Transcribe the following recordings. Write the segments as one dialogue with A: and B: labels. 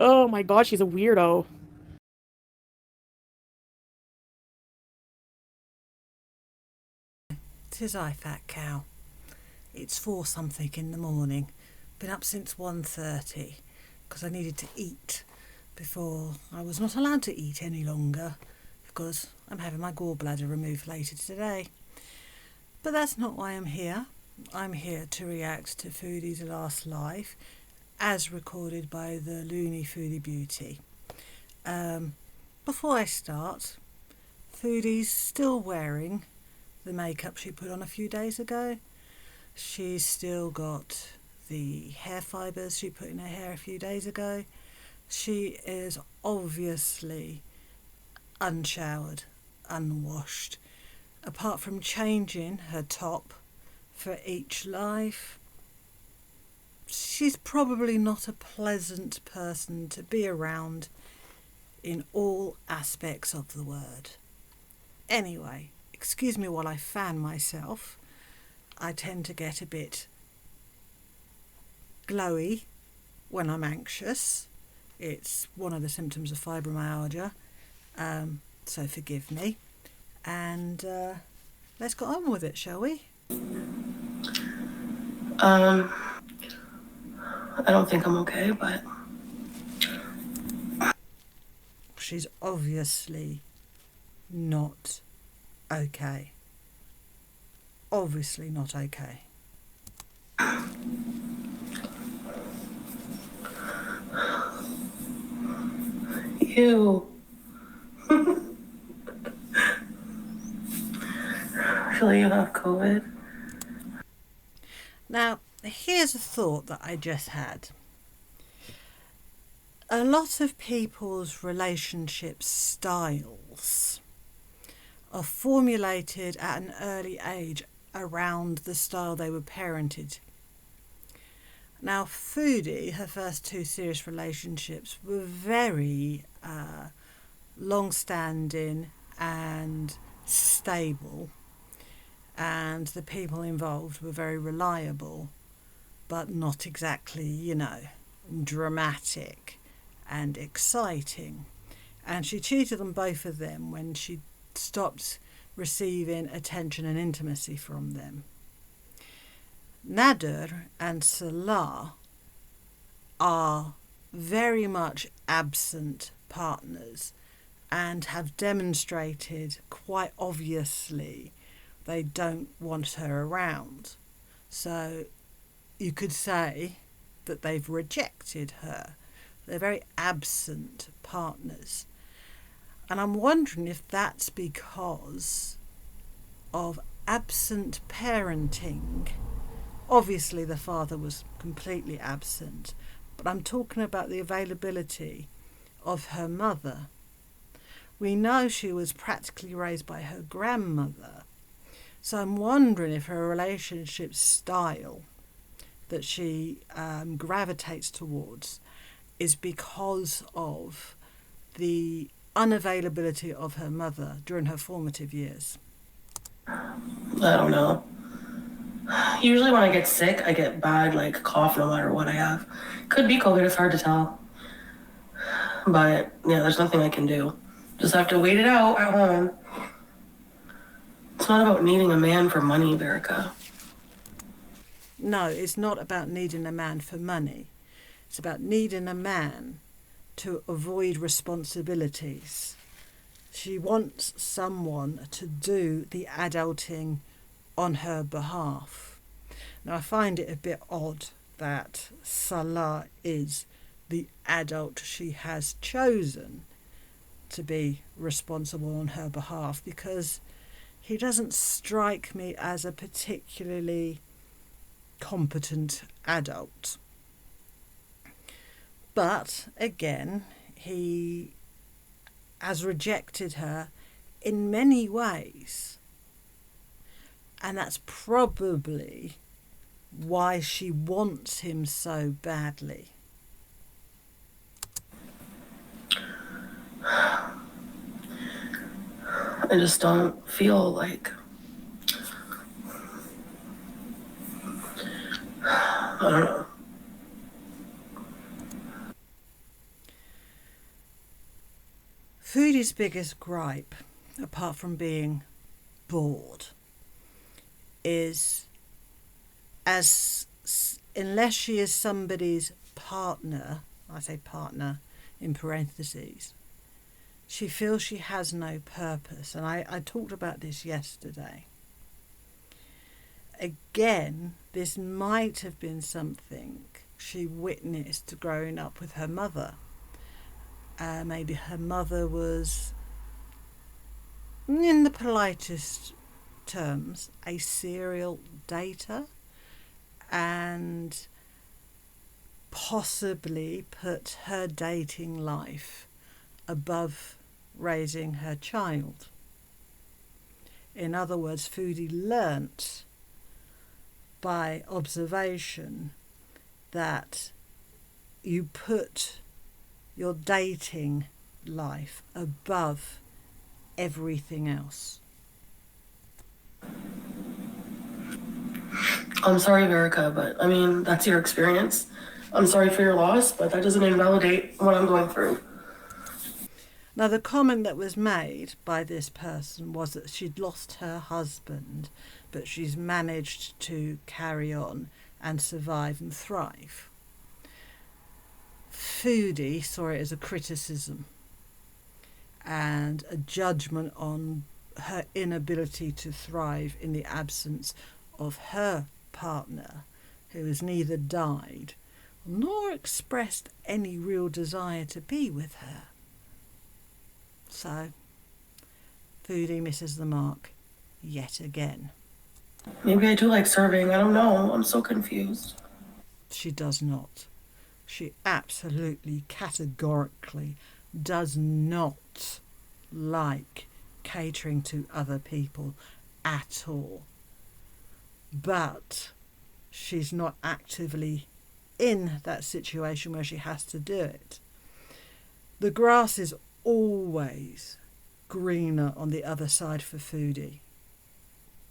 A: Oh my god, she's a weirdo.
B: 'Tis I, fat cow. It's 4 something in the morning. Been up since 1:30 because I needed to eat before I was not allowed to eat any longer because I'm having my gallbladder removed later today. But that's not why I'm here. I'm here to react to Foodie's last live as recorded by the loony Foodie Beauty. Before I start, Foodie's still wearing the makeup she put on a few days ago. She's still got the hair fibres she put in her hair a few days ago. She is obviously unshowered, unwashed. Apart from changing her top for each live, she's probably not a pleasant person to be around in all aspects of the word. Anyway, excuse me while I fan myself. I tend to get a bit glowy when I'm anxious. It's one of the symptoms of fibromyalgia, so forgive me. And let's get on with it, shall we?
C: I don't think I'm okay, but
B: She's obviously not okay. Obviously not okay.
C: ew. I feel like you have COVID.
B: Now, here's a thought that I just had. A lot of people's relationship styles are formulated at an early age around the style they were parented. Now, Foodie, her first 2 serious relationships were very long-standing and stable, and the people involved were very reliable, but not exactly, dramatic and exciting. And she cheated on both of them when she stopped receiving attention and intimacy from them. Nader and Salah are very much absent partners and have demonstrated quite obviously they don't want her around. So you could say that they've rejected her. They're very absent partners. And I'm wondering if that's because of absent parenting. Obviously, the father was completely absent, but I'm talking about the availability of her mother. We know she was practically raised by her grandmother, so I'm wondering if her relationship style that she gravitates towards is because of the unavailability of her mother during her formative years.
C: I don't know. Usually when I get sick, I get bad, like, cough no matter what I have. Could be COVID, it's hard to tell. But, yeah, there's nothing I can do. Just have to wait it out at home. It's not about needing a man for money, Verica.
B: No, it's not about needing a man for money. It's about needing a man to avoid responsibilities. She wants someone to do the adulting on her behalf. Now, I find it a bit odd that Salah is the adult she has chosen to be responsible on her behalf, because he doesn't strike me as a particularly competent adult. But again, he has rejected her in many ways. And that's probably why she wants him so badly.
C: I just don't feel like. I don't know.
B: Foodie's biggest gripe, apart from being bored, is unless she is somebody's partner, I say partner in parentheses, she feels she has no purpose. And I talked about this yesterday. Again, this might have been something she witnessed growing up with her mother. Maybe her mother was, in the politest terms, a serial dater, and possibly put her dating life above raising her child. In other words, Foodie learnt by observation that you put your dating life above everything else.
C: I'm sorry, Verica, but I mean, that's your experience. I'm sorry for your loss, but that doesn't invalidate what I'm going through.
B: Now, the comment that was made by this person was that she'd lost her husband, but she's managed to carry on and survive and thrive. Foodie saw it as a criticism and a judgment on her inability to thrive in the absence of her partner, who has neither died nor expressed any real desire to be with her. So, Foodie misses the mark yet again.
C: Maybe I do like serving. I don't know. I'm so confused.
B: She does not. She absolutely, categorically does not like catering to other people at all. But she's not actively in that situation where she has to do it. The grass is always greener on the other side for Foodie.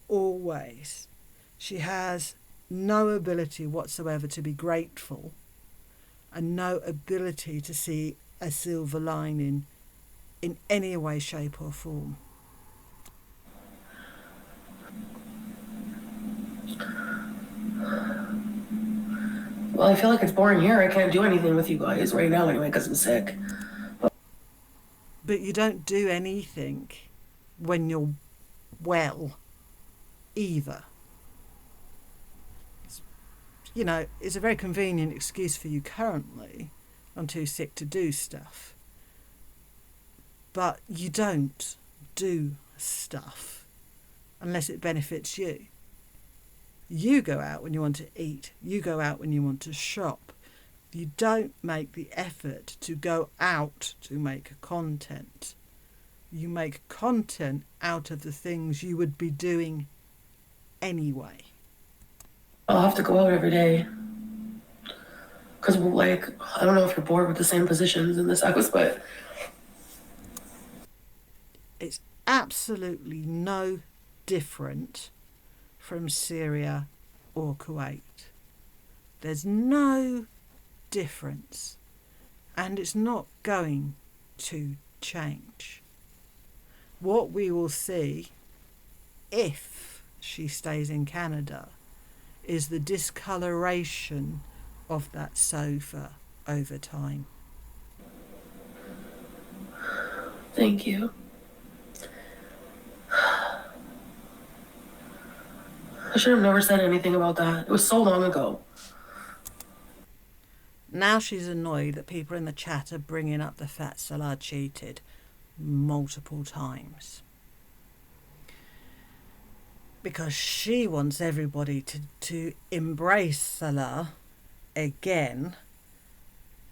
B: Always. She has no ability whatsoever to be grateful and no ability to see a silver lining in any way, shape or form.
C: Well, I feel like it's boring here. I can't do anything with you guys right now anyway because I'm sick.
B: But you don't do anything when you're well either. You know, it's a very convenient excuse for you currently. I'm too sick to do stuff. But you don't do stuff unless it benefits you. You go out when you want to eat. You go out when you want to shop. You don't make the effort to go out to make content. You make content out of the things you would be doing anyway.
C: I'll have to go out every day. Because, like, I don't know if you're bored with the same positions in this house, but
B: It's absolutely no different from Syria or Kuwait. There's no difference, and it's not going to change. What we will see if she stays in Canada is the discoloration of that sofa over time.
C: thank you. I should have never said anything about that. It was so long ago.
B: Now she's annoyed that people in the chat are bringing up the fact Salah cheated multiple times. Because she wants everybody to embrace Salah again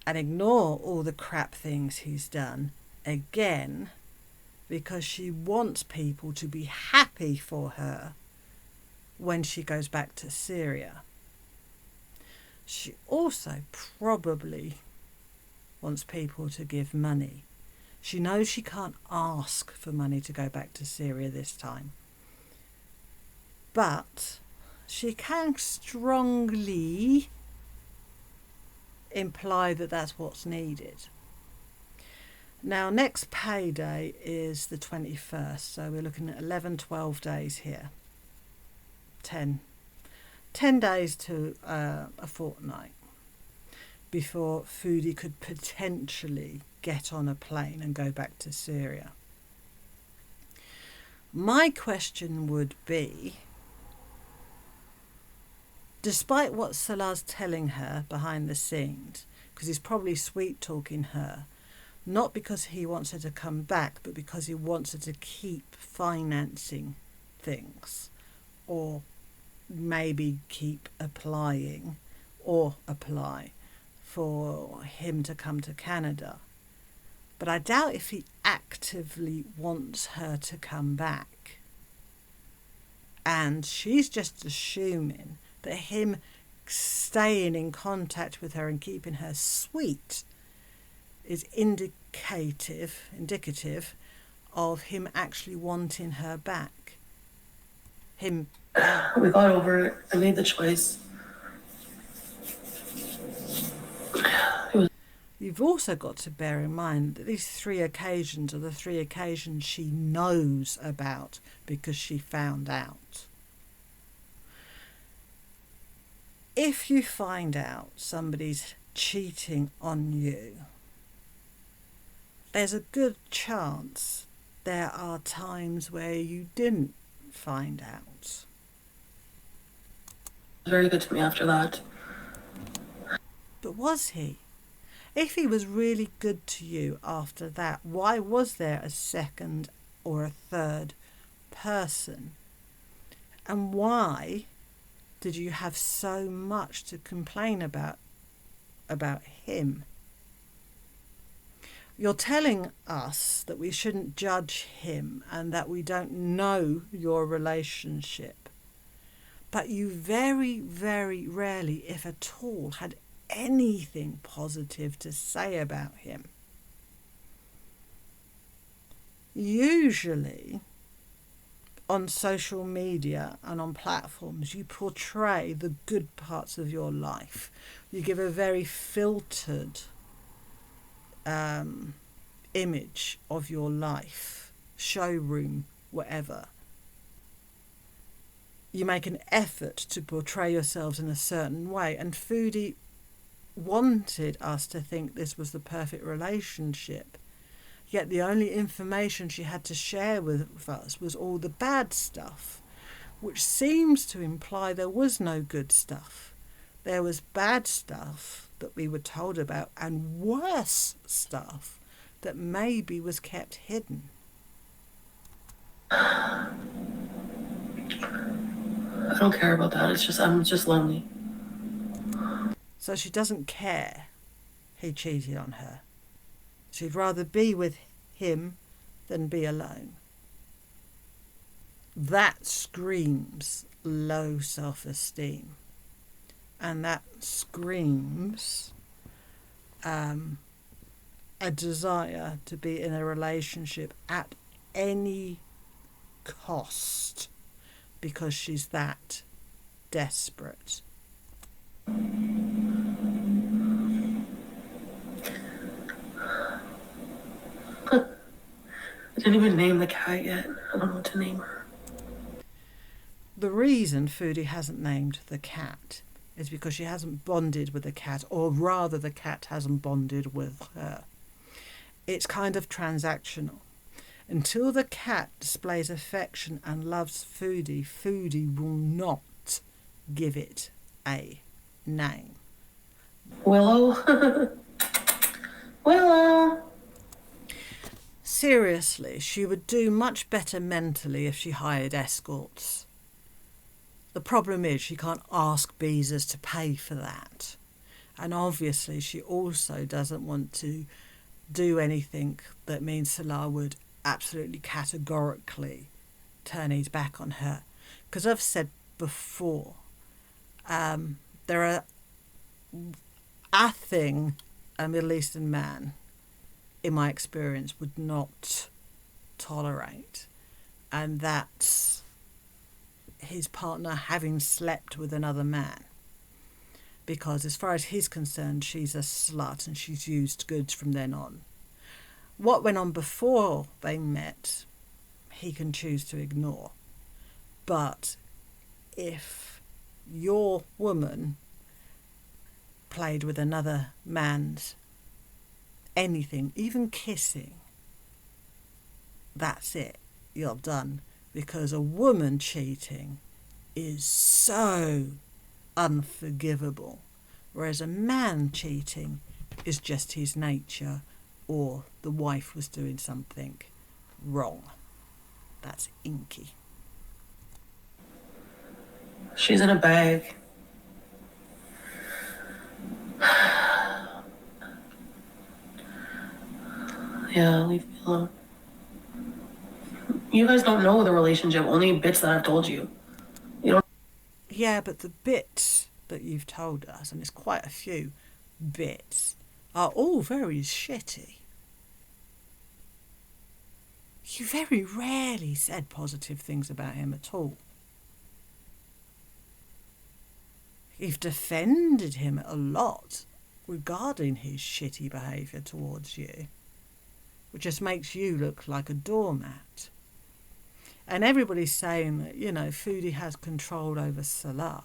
B: and ignore all the crap things he's done again, because she wants people to be happy for her when she goes back to Syria. She also probably wants people to give money. She knows she can't ask for money to go back to Syria this time. But she can strongly imply that that's what's needed. Now, next payday is the 21st, so we're looking at 11, 12 days here. 10 days to a fortnight before Foodie could potentially get on a plane and go back to Syria. My question would be, despite what Salah's telling her behind the scenes, because he's probably sweet-talking her, not because he wants her to come back, but because he wants her to keep financing things, or maybe keep applying or apply for him to come to Canada. But I doubt if he actively wants her to come back. And she's just assuming that him staying in contact with her and keeping her sweet is indicative of him actually wanting her back. Him.
C: We got over it. I made the choice.
B: You've also got to bear in mind that these 3 occasions are the 3 occasions she knows about because she found out. If you find out somebody's cheating on you, there's a good chance there are times where you didn't find out.
C: Very good to me after that.
B: But was he? If he was really good to you after that, why was there a second or a third person? And why did you have so much to complain about him? You're telling us that we shouldn't judge him and that we don't know your relationship. But you very, very rarely, if at all, had anything positive to say about him. Usually, on social media and on platforms, you portray the good parts of your life. You give a very filtered image of your life, showroom, whatever. You make an effort to portray yourselves in a certain way, and Foodie wanted us to think this was the perfect relationship, yet the only information she had to share with us was all the bad stuff, which seems to imply there was no good stuff. There was bad stuff that we were told about and worse stuff that maybe was kept hidden.
C: I don't care about that. I'm just lonely.
B: So she doesn't care he cheated on her. She'd rather be with him than be alone. That screams low self-esteem. And that screams a desire to be in a relationship at any cost because she's that desperate.
C: I didn't even name the cat yet. I don't know what to name her.
B: The reason Foodie hasn't named the cat is because she hasn't bonded with the cat, or rather the cat hasn't bonded with her. It's kind of transactional. Until the cat displays affection and loves Foodie, Foodie will not give it a name.
C: Willow. Willow.
B: Seriously, she would do much better mentally if she hired escorts. The problem is she can't ask Beezers to pay for that. And obviously she also doesn't want to do anything that means Salah would absolutely categorically turn his back on her. Because I've said before, there are a thing a Middle Eastern man, in my experience, would not tolerate, and that's his partner having slept with another man. Because as far as he's concerned, she's a slut and she's used goods from then on. What went on before they met, he can choose to ignore. But if your woman played with another man's anything, even kissing, that's it. You're done. Because a woman cheating is so unforgivable. Whereas a man cheating is just his nature, or the wife was doing something wrong. That's inky.
C: She's in a bag. Yeah, leave me alone. You guys don't know the relationship, only bits that I've told you. You don't.
B: Yeah, but the bits that you've told us, and it's quite a few bits, are all very shitty. You very rarely said positive things about him at all. You've defended him a lot regarding his shitty behaviour towards you, which just makes you look like a doormat. And everybody's saying that, Foodie has control over Salah.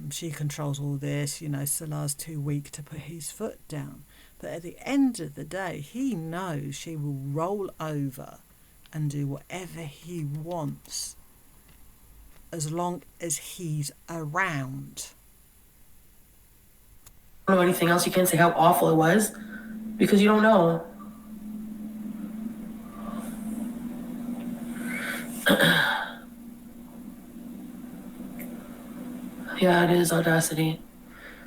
B: She controls all this, Salah's too weak to put his foot down. But at the end of the day, he knows she will roll over and do whatever he wants as long as he's around.
C: I don't know anything else. You can't say how awful it was because you don't know. Yeah, it is audacity.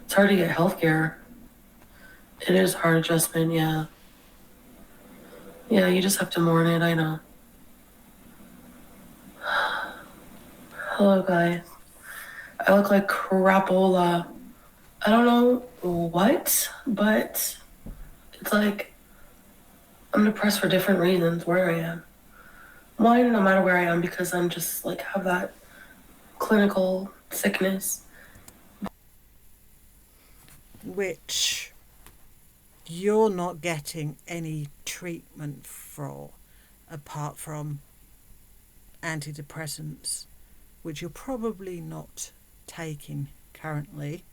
C: It's hard to get healthcare. It is hard adjustment, yeah. Yeah, you just have to mourn it, I know. Hello, guys. I look like crapola. I don't know what, but it's like I'm depressed for different reasons where I am. Mine, no matter where I am, because I'm just like have that clinical sickness.
B: Which you're not getting any treatment for apart from antidepressants, which you're probably not taking currently.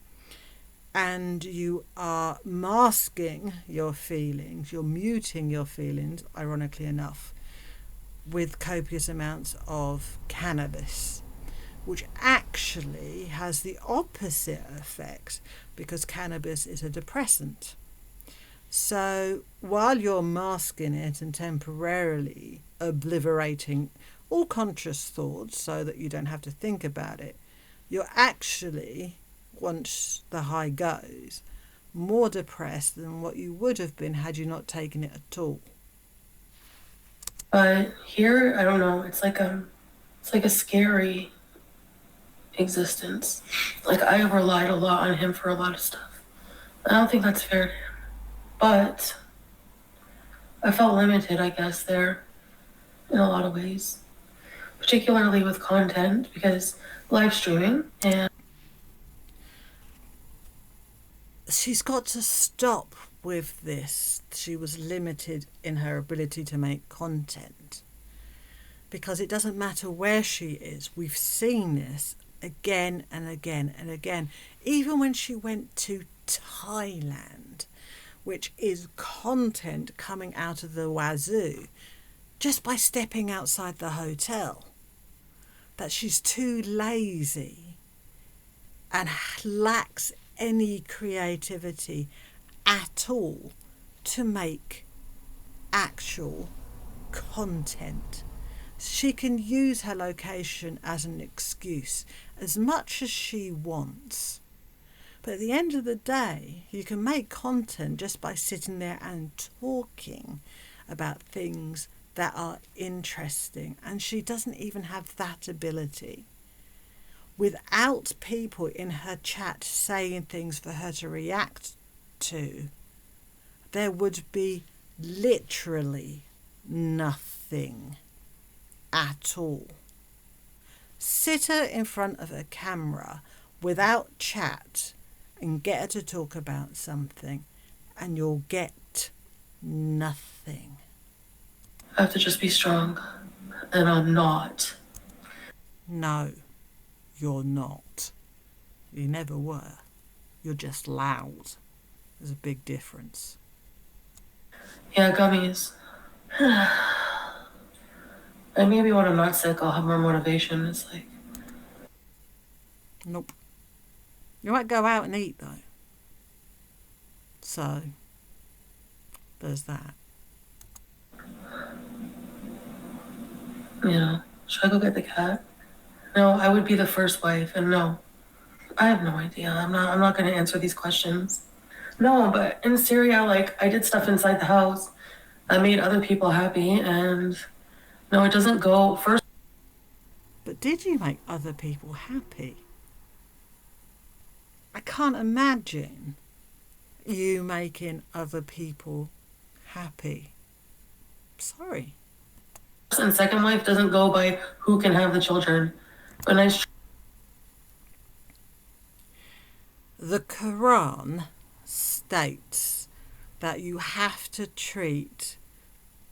B: And you are masking your feelings, you're muting your feelings, ironically enough, with copious amounts of cannabis, which actually has the opposite effect because cannabis is a depressant. So while you're masking it and temporarily obliterating all conscious thoughts so that you don't have to think about it, you're actually, once the high goes, more depressed than what you would have been had you not taken it at all.
C: But here, I don't know. It's like a scary existence. Like I have relied a lot on him for a lot of stuff. I don't think that's fair to him. But I felt limited, I guess, there in a lot of ways, particularly with content because live streaming and
B: she's got to stop with this. She was limited in her ability to make content because it doesn't matter where she is. We've seen this again and again and again. Even when she went to Thailand, which is content coming out of the wazoo, just by stepping outside the hotel, that she's too lazy and lacks any creativity at all to make actual content. She can use her location as an excuse as much as she wants. But at the end of the day, you can make content just by sitting there and talking about things that are interesting. And she doesn't even have that ability. Without people in her chat saying things for her to react to, there would be literally nothing at all. Sit her in front of a camera without chat and get her to talk about something and you'll get Nothing.
C: I have to just be strong. And I'm not.
B: No, you're not. You never were. You're just loud. There's a big difference.
C: Yeah, gummies. And maybe when I'm not sick, I'll have more motivation. It's like,
B: Nope. You might go out and eat though. So, there's that.
C: you know, should I go get the cat? No, I would be the first wife, and no, I have no idea. I'm not gonna answer these questions. No, but in Syria, like, I did stuff inside the house that made other people happy, and no, it doesn't go first.
B: But did you make other people happy? I can't imagine you making other people happy. Sorry.
C: And second wife doesn't go by who can have the children. But nice.
B: The Quran states that you have to treat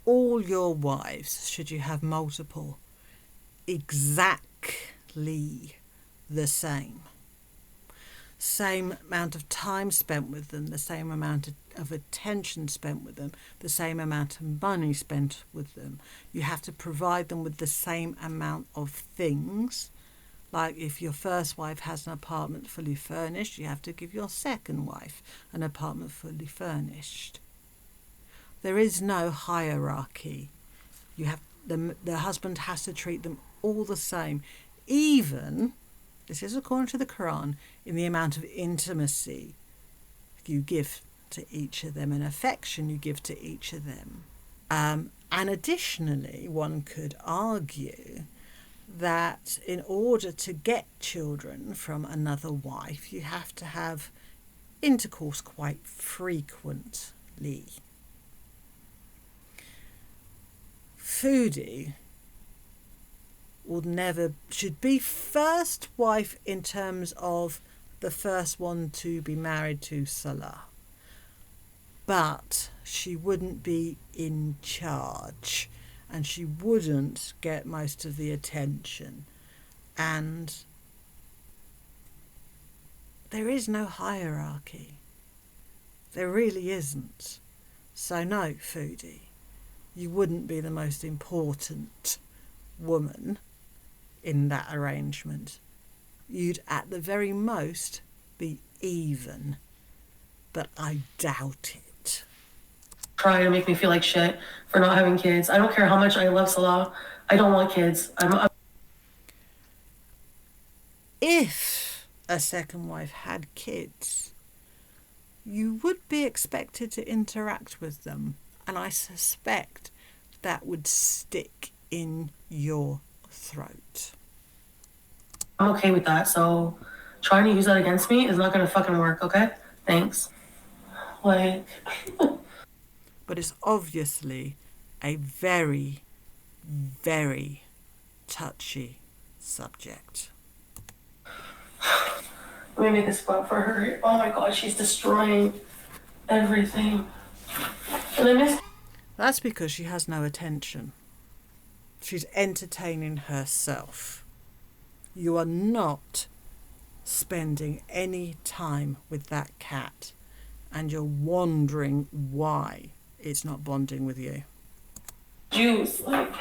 B: all your wives, should you have multiple, exactly the same. Same amount of time spent with them, the same amount of attention spent with them, the same amount of money spent with them. You have to provide them with the same amount of things. Like if your first wife has an apartment fully furnished, you have to give your second wife an apartment fully furnished. There is no hierarchy. You have the husband has to treat them all the same, even, this is according to the Quran, in the amount of intimacy you give to each of them and affection you give to each of them. And additionally, one could argue that in order to get children from another wife, you have to have intercourse quite frequently. Foodie should be first wife in terms of the first one to be married to Salah. But she wouldn't be in charge and she wouldn't get most of the attention. And there is no hierarchy. There really isn't. So no, Foodie, you wouldn't be the most important woman in that arrangement. You'd at the very most be even, but I doubt it.
C: Try to make me feel like shit for not having kids. I don't care how much I love Salah. I don't want kids.
B: If a second wife had kids, you would be expected to interact with them, and I suspect that would stick in your throat.
C: I'm okay with that. So trying to use that against me is not going to fucking work, okay? Thanks. Like...
B: But it's obviously a very, very touchy subject.
C: Let me make a spot for her. Oh my god, she's destroying everything. And I miss...
B: That's because she has no attention. She's entertaining herself. You are not spending any time with that cat, and you're wondering why it's not bonding with you.
C: Juice, like...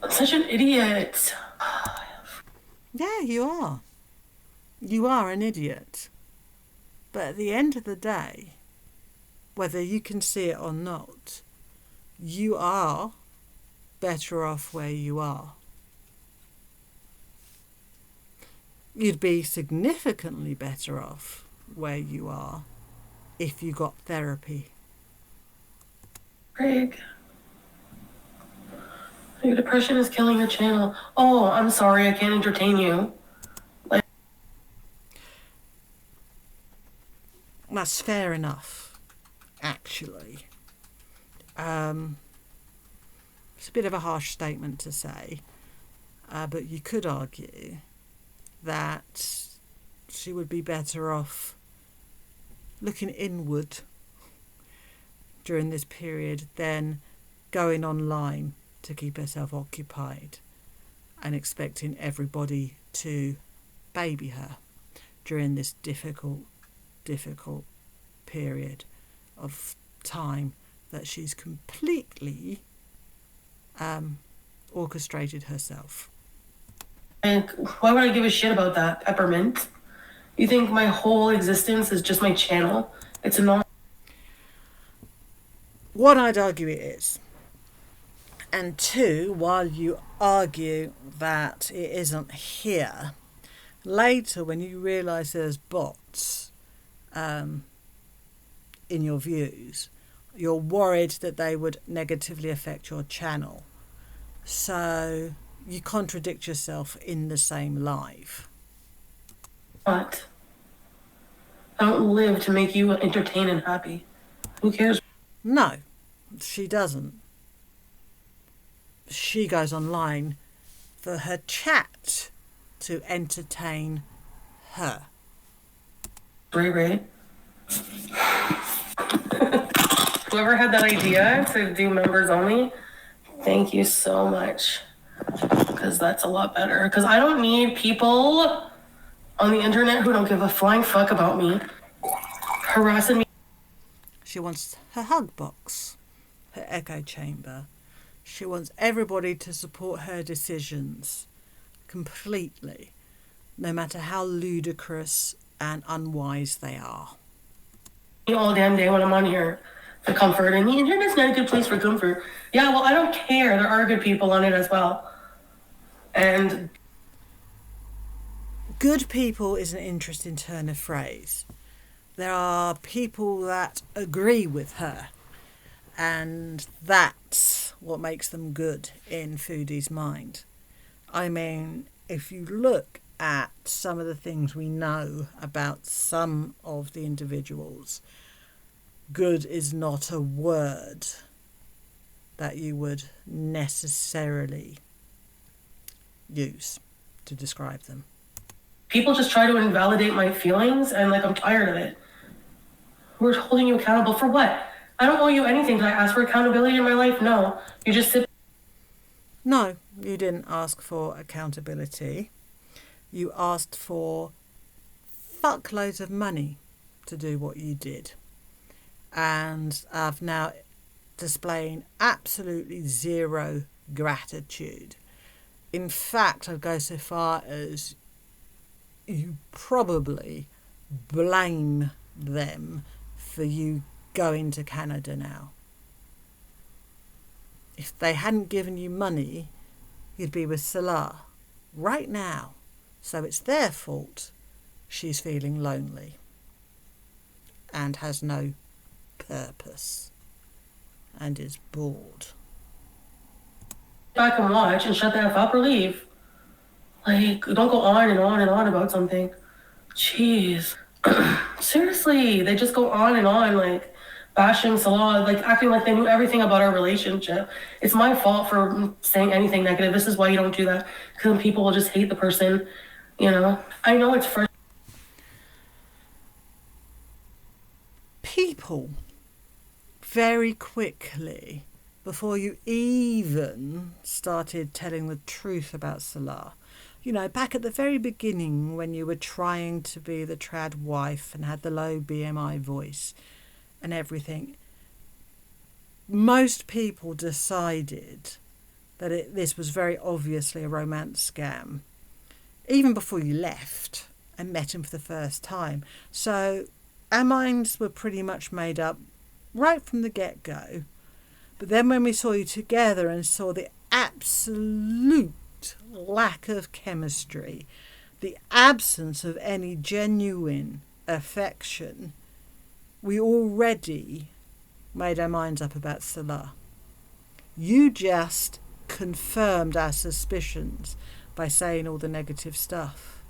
C: I'm such an idiot.
B: Yeah, you are. You are an idiot. But at the end of the day, whether you can see it or not, you are better off where you are. You'd be significantly better off where you are if you got therapy.
C: Craig. Your depression is killing your channel. Oh, I'm sorry, I can't entertain you. Like...
B: That's fair enough, actually. It's a bit of a harsh statement to say, but you could argue that she would be better off looking inward during this period than going online to keep herself occupied and expecting everybody to baby her during this difficult period of time that she's completely orchestrated herself.
C: And why would I give a shit about that, Peppermint? You think my whole existence is just my channel? It's not.
B: One, I'd argue it is. And two, while you argue that it isn't here, later when you realise there's bots in your views, you're worried that they would negatively affect your channel. So you contradict yourself in the same live.
C: What? I don't live to make you entertained and happy. Who cares?
B: No, she doesn't. She goes online for her chat to entertain her.
C: Ray. Whoever had that idea to do members only, thank you so much. Because that's a lot better. Because I don't need people on the internet who don't give a flying fuck about me harassing me.
B: She wants her hug box, her echo chamber. She wants everybody to support her decisions completely, no matter how ludicrous and unwise they are.
C: All damn day when I'm on here for comfort, and the internet's not a good place for comfort. Yeah, well, I don't care. There are good people on it as well. And
B: good people is an interesting turn of phrase. There are people that agree with her, and that's what makes them good in Foodie's mind. I mean, if you look at some of the things we know about some of the individuals, good is not a word that you would necessarily use to describe them.
C: People just try to invalidate my feelings, and I'm tired of it. We're holding you accountable for what? I don't owe you anything. Did I ask for accountability in my life? No. You just sit.
B: No, you didn't ask for accountability. You asked for fuckloads of money to do what you did. And I've now displaying absolutely zero gratitude. In fact, I'd go so far as you probably blame them for you going to Canada now. If they hadn't given you money, you'd be with Salah right now. So it's their fault she's feeling lonely and has no purpose and is bored.
C: Back and watch and shut the F up or leave. Don't go on and on and on about something. Jeez. Seriously, they just go on and on, bashing Salah, acting like they knew everything about our relationship. It's my fault for saying anything negative. This is why you don't do that. Because then people will just hate the person, I know it's frustrating.
B: People, very quickly, before you even started telling the truth about Salah, back at the very beginning when you were trying to be the trad wife and had the low BMI voice and everything, most people decided that this was very obviously a romance scam, even before you left and met him for the first time. So our minds were pretty much made up right from the get-go. But then when we saw you together and saw the absolute lack of chemistry, the absence of any genuine affection, we already made our minds up about Salah. You just confirmed our suspicions by saying all the negative stuff.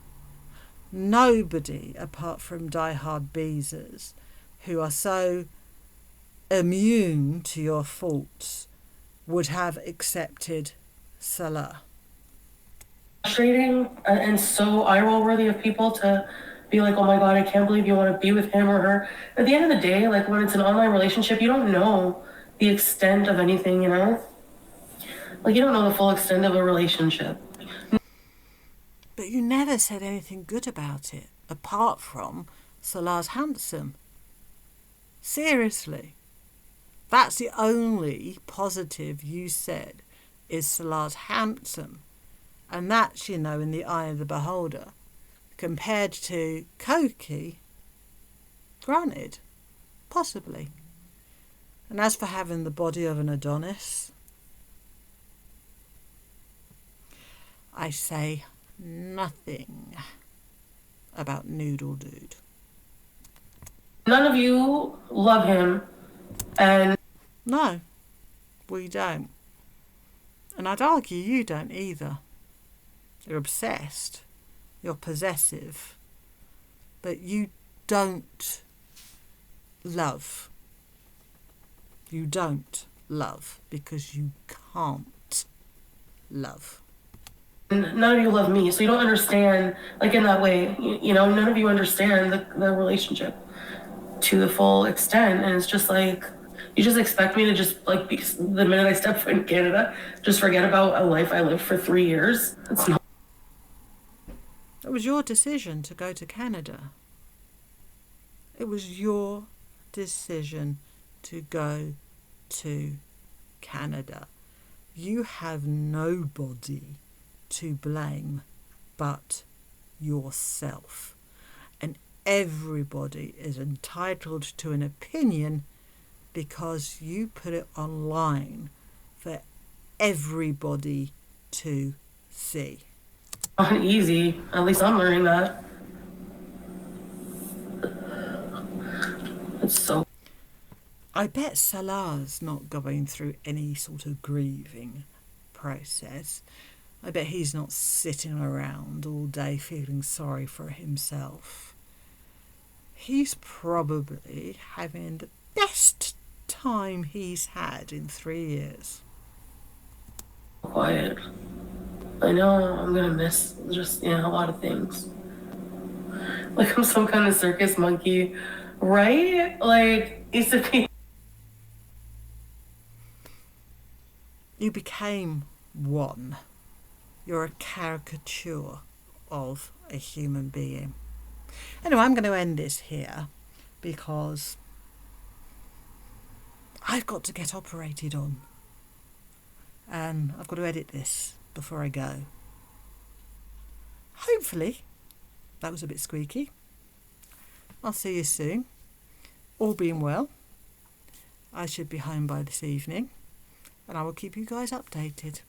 B: Nobody, apart from diehard beezers, who are so immune to your faults, would have accepted Salah.
C: Frustrating and so eye-roll worthy of people to be like, oh my God, I can't believe you want to be with him or her. At the end of the day, like when it's an online relationship, you don't know the extent of anything, you know? Like you don't know the full extent of a relationship.
B: But you never said anything good about it, apart from Salah's handsome. Seriously. That's the only positive you said, is Salah's handsome. And that's, you know, in the eye of the beholder. Compared to Koki, granted, possibly. And as for having the body of an Adonis, I say nothing about Noodle Dude.
C: None of you love him, and
B: No, we don't. And I'd argue you don't either. You're obsessed, you're possessive, but you don't love. You don't love because you can't love.
C: none of you love me, so you don't understand, like in that way, you know, none of you understand the relationship to the full extent. And it's just like, you just expect me to just like be, the minute I step foot in Canada, just forget about a life I lived for 3 years. It's not.
B: It was your decision to go to Canada. It was your decision to go to Canada. You have nobody to blame but yourself. And everybody is entitled to an opinion because you put it online for everybody to see.
C: Not easy. At least I'm learning that. It's so.
B: I bet Salah's not going through any sort of grieving process. I bet he's not sitting around all day feeling sorry for himself. He's probably having the best time he's had in 3 years.
C: Quiet. I know I'm gonna miss just, you know, a lot of things. Like I'm some kind of circus monkey, right? Like used to be.
B: You became one. You're a caricature of a human being. Anyway, I'm going to end this here because I've got to get operated on. And I've got to edit this before I go. Hopefully, that was a bit squeaky. I'll see you soon. All being well, I should be home by this evening. And I will keep you guys updated.